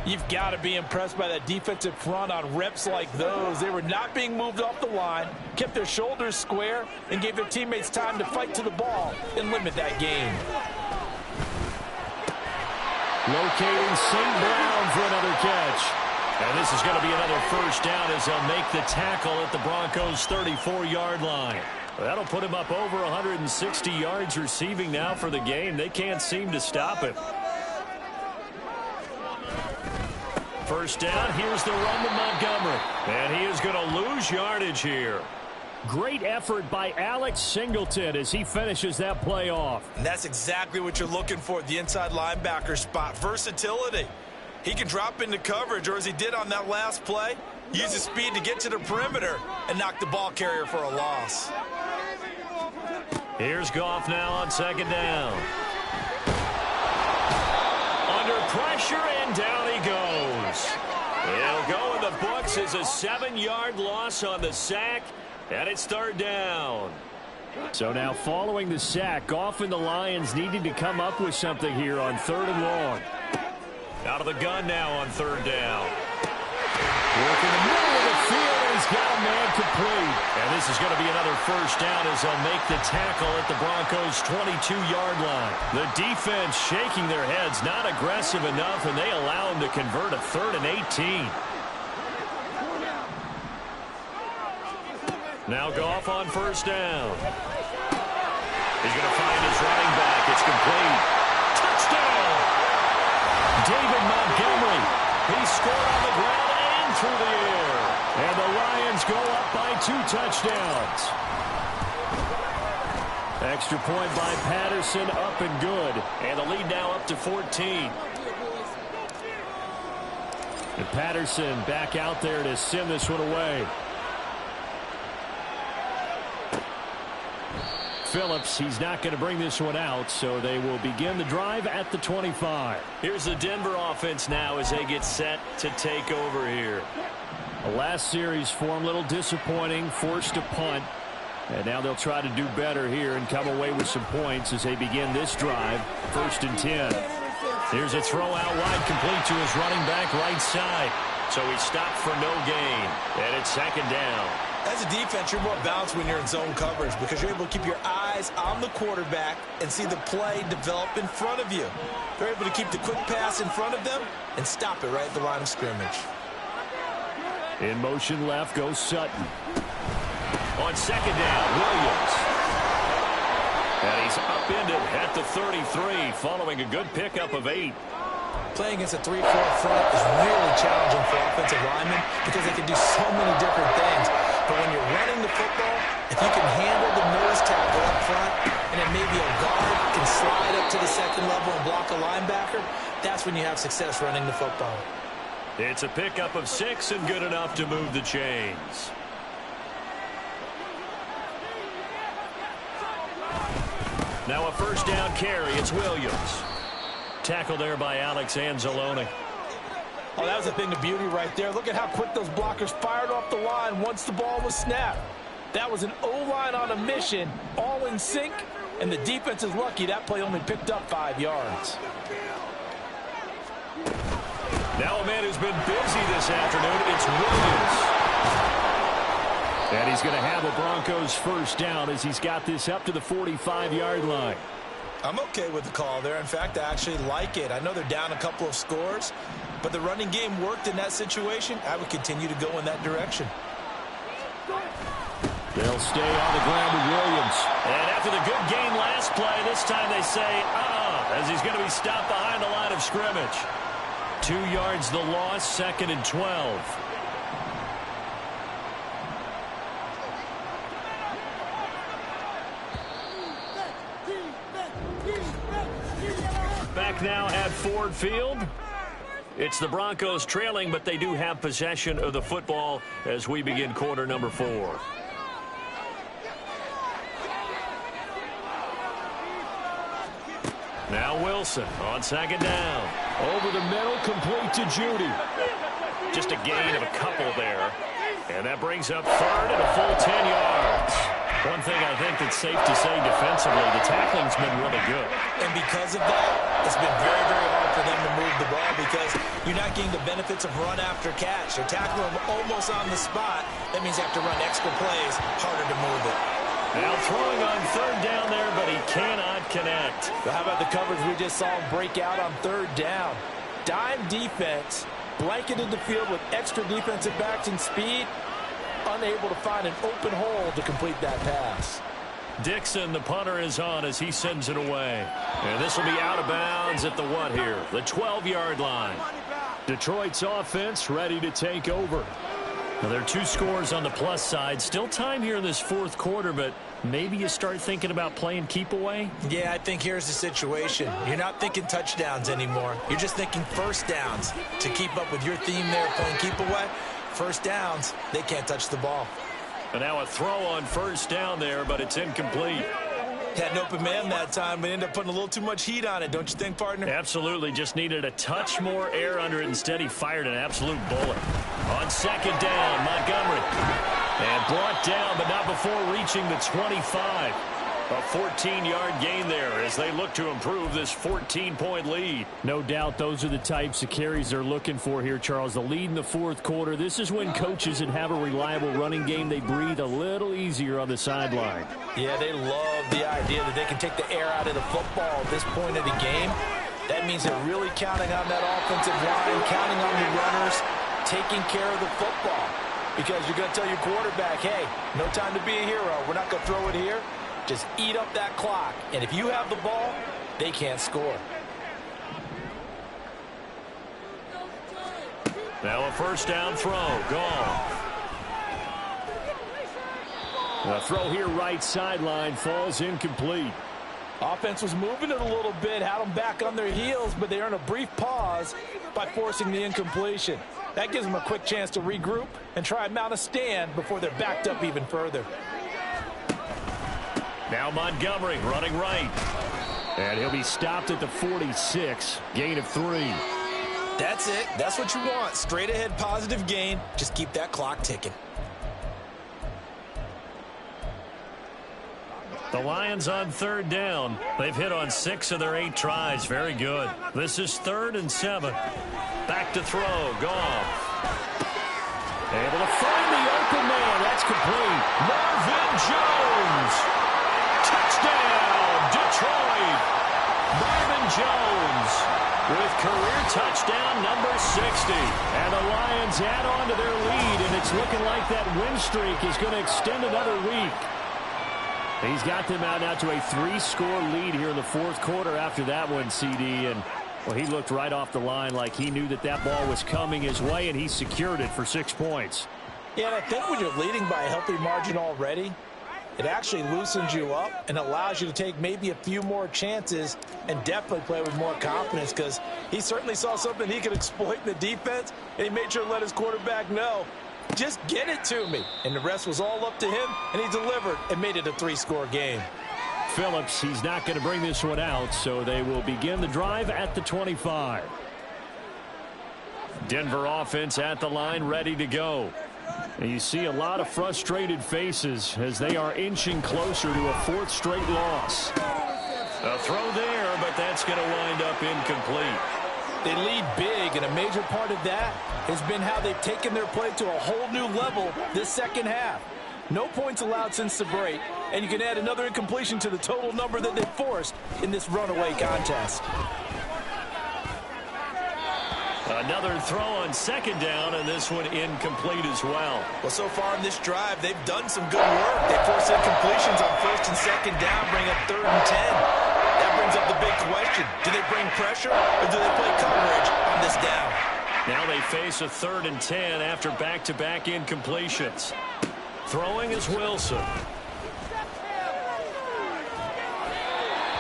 S3: You've got to be impressed by that defensive front on reps like those. They were not being moved off the line, kept their shoulders square, and gave their teammates time to fight to the ball and limit that gain.
S2: Locating St. Brown for another catch. And this is going to be another 1st down as they'll make the tackle at the Broncos' 34-yard line. That'll put him up over 160 yards receiving now for the game. They can't seem to stop it. 1st down, here's the run to Montgomery. And he is going to lose yardage here. Great effort by Alex Singleton as he finishes that play off.
S6: And that's exactly what you're looking for, the inside linebacker spot. Versatility. He can drop into coverage, or as he did on that last play, use his speed to get to the perimeter and knock the ball carrier for a loss.
S2: Here's Goff now on 2nd down. Under pressure, and down he goes. He'll go in the books as a 7-yard loss on the sack, and it's 3rd down. So now following the sack, Goff and the Lions needing to come up with something here on 3rd and long. Out of the gun now on 3rd down. Work in the middle of the field, and he's got a man complete. And this is going to be another 1st down as they'll make the tackle at the Broncos' 22-yard line. The defense shaking their heads, not aggressive enough, and they allow him to convert a 3rd and 18. Now Goff on 1st down. He's going to find his running back. It's complete. Touchdown! David Montgomery. He scored on the ground and through the air. And the Lions go up by 2 touchdowns. Extra point by Patterson, up and good. And the lead now up to 14. And Patterson back out there to send this one away. Phillips, he's not going to bring this one out, so they will begin the drive at the 25.
S5: Here's the Denver offense now as they get set to take over here.
S2: The last series for him, a little disappointing, forced to punt. And now they'll try to do better here and come away with some points as they begin this drive, 1st and 10. Here's a throw out wide, complete to his running back right side. So he stopped for no gain, and it's 2nd down.
S6: As a defense, you're more balanced when you're in zone coverage because you're able to keep your eyes on the quarterback and see the play develop in front of you. They're able to keep the quick pass in front of them and stop it right at the line of scrimmage.
S2: In motion left goes Sutton. On 2nd down, Williams. And he's upended at the 33 following a good pickup of 8.
S4: Playing against a 3-4 front is really challenging for offensive linemen because they can do so many different things. But when you're running the football, if you can handle the nose tackle up front, and then maybe a guard can slide up to the 2nd level and block a linebacker, that's when you have success running the football.
S2: It's a pickup of 6 and good enough to move the chains. Now a 1st down carry. It's Williams. Tackle there by Alex Anzalone.
S3: Oh, that was a thing of beauty right there. Look at how quick those blockers fired off the line once the ball was snapped. That was an O-line on a mission, all in sync, And the defense is lucky that play only picked up 5 yards.
S2: Now a man who's been busy this afternoon, it's Williams. And he's going to have a Broncos first down as he's got this up to the 45-yard line.
S4: I'm okay with the call there. In fact, I actually like it. I know they're down a couple of scores, but the running game worked in that situation. I would continue to go in that direction.
S2: They'll stay on the ground with Williams. And after the good game last play, this time they say, as he's going to be stopped behind the line of scrimmage. 2 yards the loss, 2nd and 12. Back now at Ford Field. It's the Broncos trailing, but they do have possession of the football as we begin quarter number 4. Now Wilson on 2nd down. Over the middle, complete to Judy. Just a gain of a couple there. And that brings up 3rd and a full 10 yards. One thing I think that's safe to say defensively, the tackling's been really good.
S4: And because of that, it's been very, very hard for them to move the ball because you're not getting the benefits of run after catch. They're tackling them almost on the spot. That means you have to run extra plays, harder to move it.
S2: Now throwing on 3rd down there, but he cannot connect.
S3: But how about the coverage we just saw him break out on 3rd down? Dime defense, blanketed the field with extra defensive backs and speed, unable to find an open hole to complete that pass.
S2: Dixon, the punter, is on as he sends it away. And this will be out of bounds at the what here? The 12-yard line. Detroit's offense ready to take over. Now, there are 2 scores on the plus side. Still time here in this 4th quarter, but maybe you start thinking about playing keep away?
S4: Yeah, I think here's the situation. You're not thinking touchdowns anymore. You're just thinking first downs. To keep up with your theme there, playing keep away, first downs, they can't touch the ball.
S2: And now a throw on 1st down there, but it's incomplete.
S4: Had an open man that time, but ended up putting a little too much heat on it, don't you think, partner?
S2: Absolutely. Just needed a touch more air under it. Instead, he fired an absolute bullet. On 2nd down, Montgomery. And brought down, but not before reaching the 25. A 14-yard gain there as they look to improve this 14-point lead. No doubt those are the types of carries they're looking for here, Charles. The lead in the 4th quarter. This is when coaches that have a reliable running game, they breathe a little easier on the sideline.
S3: Yeah, they love the idea that they can take the air out of the football at this point of the game. That means they're really counting on that offensive line, counting on the runners, taking care of the football. Because you're going to tell your quarterback, hey, no time to be a hero. We're not going to throw it here. Just eat up that clock. And if you have the ball, they can't score.
S2: Now a 1st down throw. Gone. The throw here right sideline falls incomplete.
S3: Offense was moving it a little bit, had them back on their heels, but they earn a brief pause by forcing the incompletion. That gives them a quick chance to regroup and try and mount a stand before they're backed up even further.
S2: Now Montgomery running right. And he'll be stopped at the 46. Gain of 3.
S4: That's it. That's what you want. Straight ahead positive gain. Just keep that clock ticking.
S2: The Lions on 3rd down. They've hit on 6 of their 8 tries. Very good. This is 3rd and 7. Back to throw. Goff. Able to find the open man. That's complete. Marvin Jones. Touchdown, Detroit. Marvin Jones with career touchdown number 60. And the Lions add on to their lead, and it's looking like that win streak is going to extend another week. He's got them out now to a 3-score lead here in the 4th quarter after that one, CD. And, well, he looked right off the line like he knew that that ball was coming his way, and he secured it for 6 points.
S3: Yeah, and I think when you're leading by a healthy margin already, it actually loosens you up and allows you to take maybe a few more chances and definitely play with more confidence because he certainly saw something he could exploit in the defense, and he made sure to let his quarterback know, just get it to me. And the rest was all up to him, and he delivered and made it a 3-score game.
S2: Phillips, he's not going to bring this one out, so they will begin the drive at the 25. Denver offense at the line, ready to go. And you see a lot of frustrated faces as they are inching closer to a 4th straight loss.
S5: A throw there, but that's going to wind up incomplete.
S3: They lead big, and a major part of that has been how they've taken their play to a whole new level this second half. No points allowed since the break, and you can add another incompletion to the total number that they forced in this runaway contest.
S5: Another throw on 2nd down, and this one incomplete as well.
S6: Well, so far in this drive, they've done some good work. They force incompletions on 1st and 2nd down, bring up 3rd and 10. That brings up the big question. Do they bring pressure, or do they play coverage on this down?
S5: Now they face a 3rd and 10 after back-to-back incompletions. Throwing is Wilson.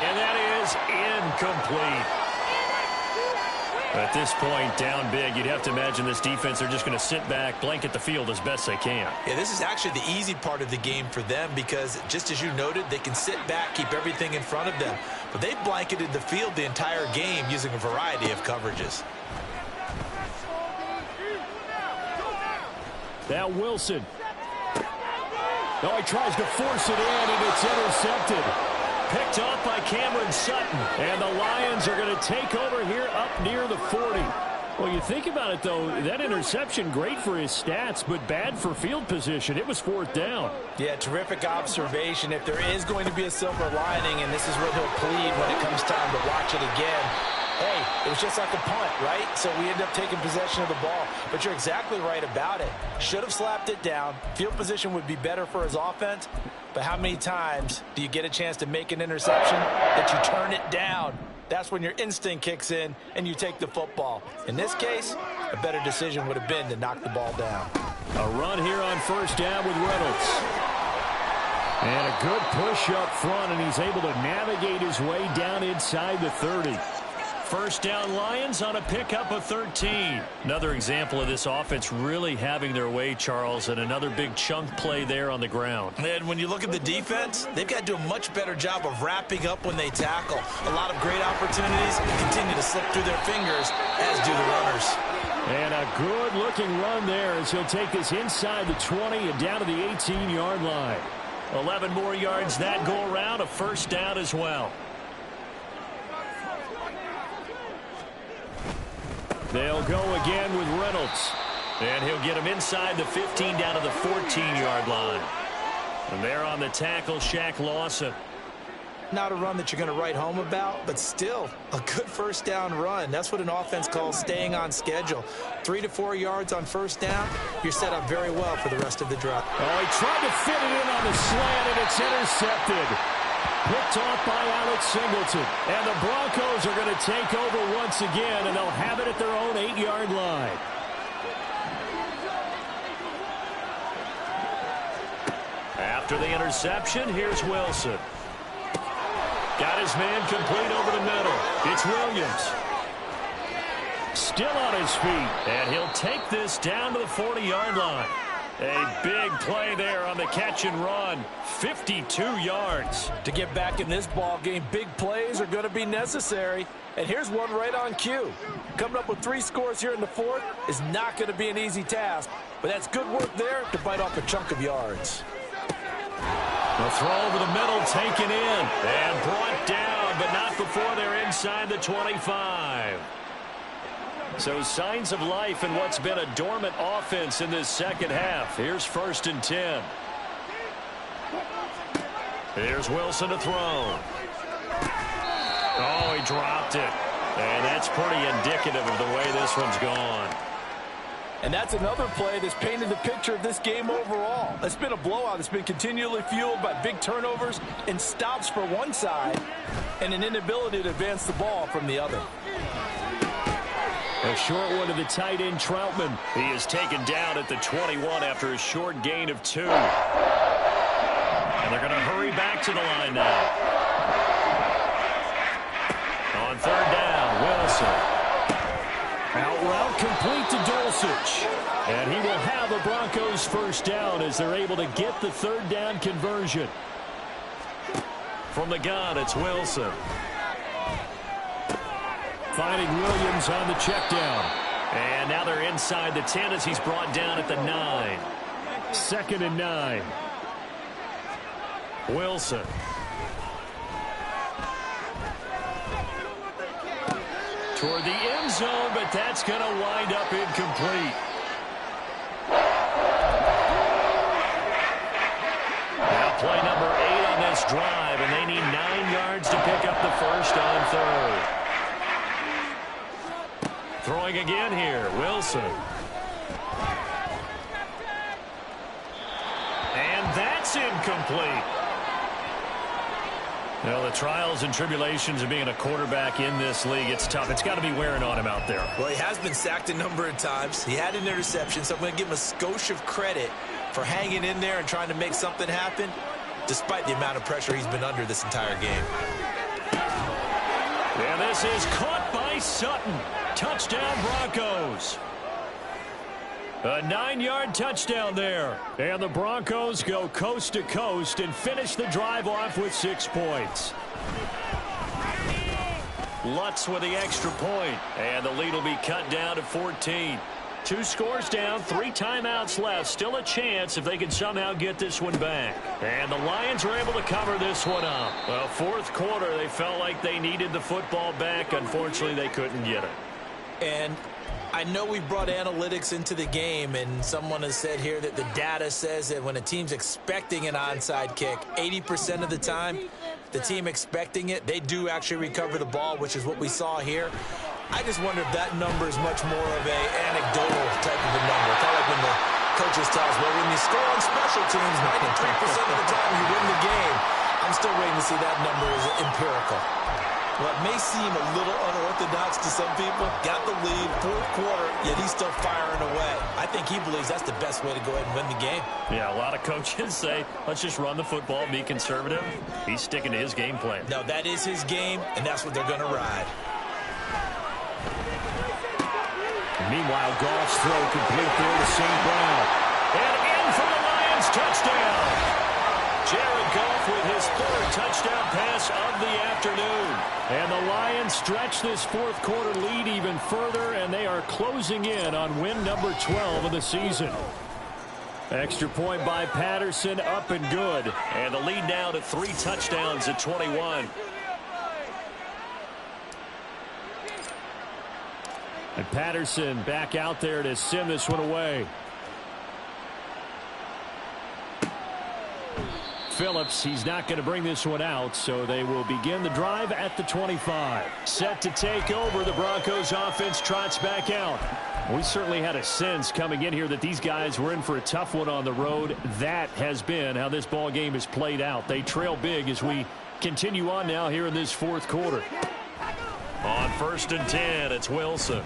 S5: And that is incomplete. At this point, down big, you'd have to imagine this defense, they're just going to sit back, blanket the field as best they can.
S6: Yeah, this is actually the easy part of the game for them because, just as you noted, they can sit back, keep everything in front of them. But they've blanketed the field the entire game using a variety of coverages.
S2: Now Wilson. No, he tries to force it in, and it's intercepted. Picked off by Cameron Sutton. And the Lions are going to take over here up near the 40. Well, you think about it, though, that interception, great for his stats, but bad for field position. It was 4th down.
S3: Yeah, terrific observation. If there is going to be a silver lining, and this is where he'll plead when it comes time to watch it again, hey, it was just like a punt, right? So we end up taking possession of the ball. But you're exactly right about it. Should have slapped it down. Field position would be better for his offense. But how many times do you get a chance to make an interception that you turn it down? That's when your instinct kicks in and you take the football. In this case, a better decision would have been to knock the ball down.
S2: A run here on 1st down with Reynolds. And a good push up front, and he's able to navigate his way down inside the 30.
S5: 1st down Lions on a pickup of 13. Another example of this offense really having their way, Charles, and another big chunk play there on the ground.
S6: And when you look at the defense, they've got to do a much better job of wrapping up when they tackle. A lot of great opportunities continue to slip through their fingers, as do the runners.
S2: And a good-looking run there as he'll take this inside the 20 and down to the 18-yard line.
S5: 11 more yards that go around, a 1st down as well.
S2: They'll go again with Reynolds.
S5: And he'll get him inside the 15 down to the 14-yard line. And there on the tackle, Shaq Lawson.
S6: Not a run that you're going to write home about, but still a good 1st down run. That's what an offense calls staying on schedule. 3 to 4 yards on 1st down, you're set up very well for the rest of the drive.
S2: Oh, he tried to fit it in on the slant, and it's intercepted. Picked off by Alex Singleton. And the Broncos are going to take over once again, and they'll have it at their own 8-yard line.
S5: After the interception, here's Wilson. Got his man complete over the middle. It's Williams.
S2: Still on his feet.
S5: And he'll take this down to the 40-yard line. A big play there on the catch and run. 52 yards.
S3: To get back in this ball game, big plays are going to be necessary. And here's one right on cue. Coming up with 3 scores here in the 4th is not going to be an easy task. But that's good work there to bite off a chunk of yards.
S5: The throw over the middle taken in and brought down, but not before they're inside the 25.
S2: So signs of life in what's been a dormant offense in this second half. Here's 1st and 10.
S5: Here's Wilson to throw. Oh, he dropped it. And that's pretty indicative of the way this one's gone.
S3: And that's another play that's painted the picture of this game overall. It's been a blowout. It's been continually fueled by big turnovers and stops for one side and an inability to advance the ball from the other.
S2: A short one to the tight end, Troutman.
S5: He is taken down at the 21 after a short gain of 2. And they're going to hurry back to the line now. On 3rd down, Wilson.
S2: Out route complete to Dulcich. And he will have the Broncos 1st down as they're able to get the 3rd down conversion.
S5: From the gun, it's Wilson.
S2: Finding Williams on the check down. And now they're inside the 10 as he's brought down at the 9. 2nd and 9. Wilson. Toward the end zone, but that's going to wind up incomplete. Now play number 8 on this drive, and they need 9 yards to pick up the first on 3rd. Throwing again here, Wilson. And that's incomplete. Well, the trials and tribulations of being a quarterback in this league, it's tough. It's got to be wearing on him out there.
S4: Well, he has been sacked a number of times. He had an interception, so I'm going to give him a skosh of credit for hanging in there and trying to make something happen, despite the amount of pressure he's been under this entire game.
S2: And this is caught by Sutton. Touchdown, Broncos. A 9-yard touchdown there. And the Broncos go coast to coast and finish the drive off with 6 points. Lutz with the extra point. And the lead will be cut down to 14. 2 scores down, 3 timeouts left. Still a chance if they can somehow get this one back. And the Lions are able to cover this one up. Well, 4th quarter, they felt like they needed the football back. Unfortunately, they couldn't get it.
S4: And I know we brought analytics into the game, and someone has said here that the data says that when a team's expecting an onside kick, 80% of the time, the team expecting it, they do actually recover the ball, which is what we saw here. I just wonder if that number is much more of a anecdotal type of a number. Kind of like when the coaches tell us, well, when you score on special teams, 93% of the time you win the game. I'm still waiting to see that number is empirical. What may seem a little unorthodox to some people, got the lead, 4th quarter, yet he's still firing away. I think he believes that's the best way to go ahead and win the game.
S2: Yeah, a lot of coaches say, let's just run the football, be conservative. He's sticking to his game plan.
S4: No, that is his game, and that's what they're going to ride.
S2: Meanwhile, Goff's throw complete there to St. Brown. And in for the Lions, touchdown. Jared Goff with his 3rd touchdown pass of the afternoon. And the Lions stretch this 4th quarter lead even further, and they are closing in on win number 12 of the season. Extra point by Patterson, up and good. And the lead now to 3 touchdowns at 21. And Patterson back out there to send this one away. Phillips, he's not going to bring this one out, so they will begin the drive at the 25. Set to take over, the Broncos offense trots back out. We certainly had a sense coming in here that these guys were in for a tough one on the road. That has been how this ball game has played out. They trail big as we continue on now here in this 4th quarter. On 1st and 10, it's Wilson.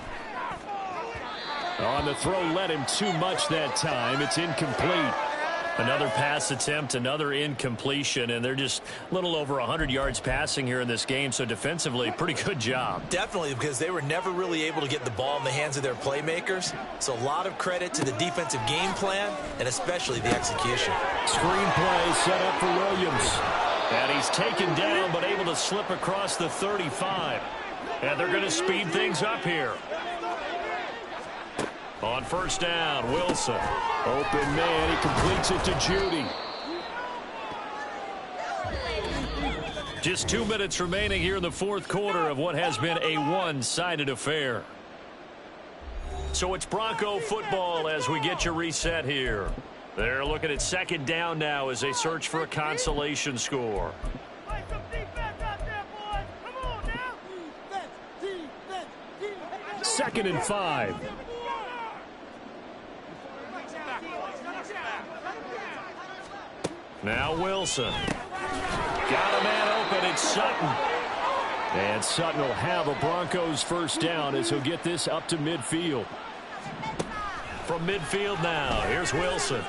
S2: On the throw, led him too much that time. It's incomplete. Another pass attempt, another incompletion, and they're just a little over 100 yards passing here in this game, so defensively, pretty good job.
S4: Definitely, because they were never really able to get the ball in the hands of their playmakers, so a lot of credit to the defensive game plan, and especially the execution.
S2: Screen play set up for Williams. And he's taken down, but able to slip across the 35. And they're going to speed things up here. On 1st down, Wilson. Open man, he completes it to Judy. Just 2 minutes remaining here in the 4th quarter of what has been a one-sided affair. So it's Bronco football as we get you reset here. They're looking at 2nd down now as they search for a consolation score. 2nd and 5. Now Wilson. Got a man open. It's Sutton. And Sutton will have a Broncos 1st down as he'll get this up to midfield. From midfield now, here's Wilson.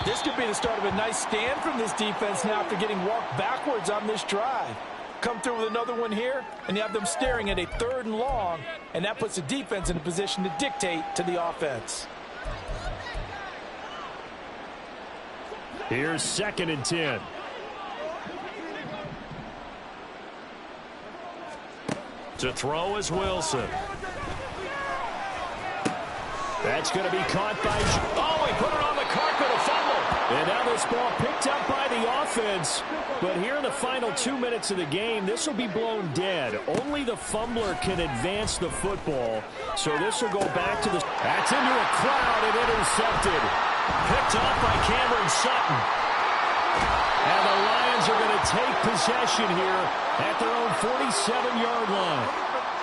S3: This could be the start of a nice stand from this defense now after getting walked backwards on this drive. Come through with another one here, and you have them staring at a 3rd and long, and that puts the defense in a position to dictate to the offense.
S2: Here's 2nd and 10. To throw is Wilson. That's going to be caught by... Oh, he put it on the carpet, a fumble. And now this ball picked up by the offense. But here in the final 2 minutes of the game, this will be blown dead. Only the fumbler can advance the football. So this will go back to the... That's into a crowd and intercepted. Picked off by Cameron Sutton. And the Lions are going to take possession here at their own 47-yard line.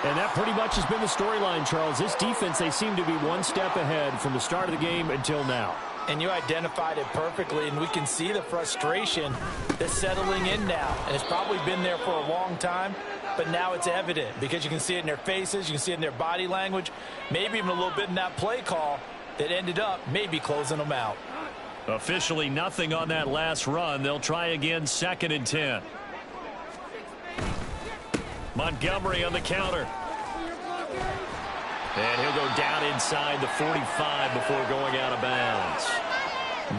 S2: And that pretty much has been the storyline, Charles. This defense, they seem to be one step ahead from the start of the game until now.
S3: And you identified it perfectly, and we can see the frustration that's settling in now. And it's probably been there for a long time, but now it's evident because you can see it in their faces, you can see it in their body language, maybe even a little bit in that play call that ended up maybe closing them out.
S2: Officially nothing on that last run. They'll try again, 2nd and 10. Montgomery on the counter. And he'll go down inside the 45 before going out of bounds.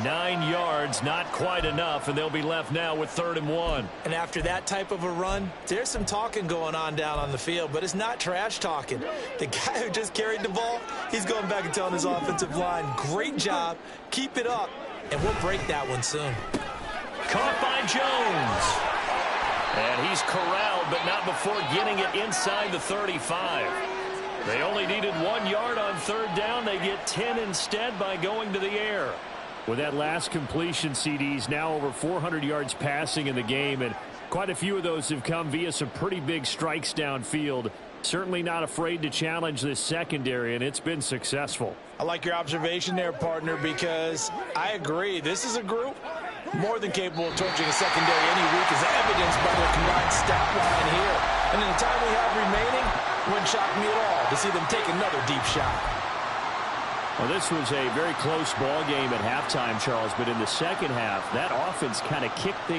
S2: 9 yards, not quite enough, and they'll be left now with 3rd and 1.
S4: And after that type of a run, there's some talking going on down on the field, but it's not trash talking. The guy who just carried the ball, he's going back and telling his offensive line, great job, keep it up, and we'll break that one soon.
S2: Caught by Jones. And he's corralled, but not before getting it inside the 35. They only needed 1 yard on 3rd down. They get 10 instead by going to the air. With that last completion, CDs now over 400 yards passing in the game, and quite a few of those have come via some pretty big strikes downfield. Certainly not afraid to challenge this secondary, and it's been successful.
S3: I like your observation there, partner, because I agree. This is a group more than capable of torching a secondary any week, as evidenced by their combined stat line here. And in the time we have remaining, it wouldn't shock me at all to see them take another deep shot.
S2: Well, this was a very close ball game at halftime, Charles, but in the second half, that offense kind of kicked things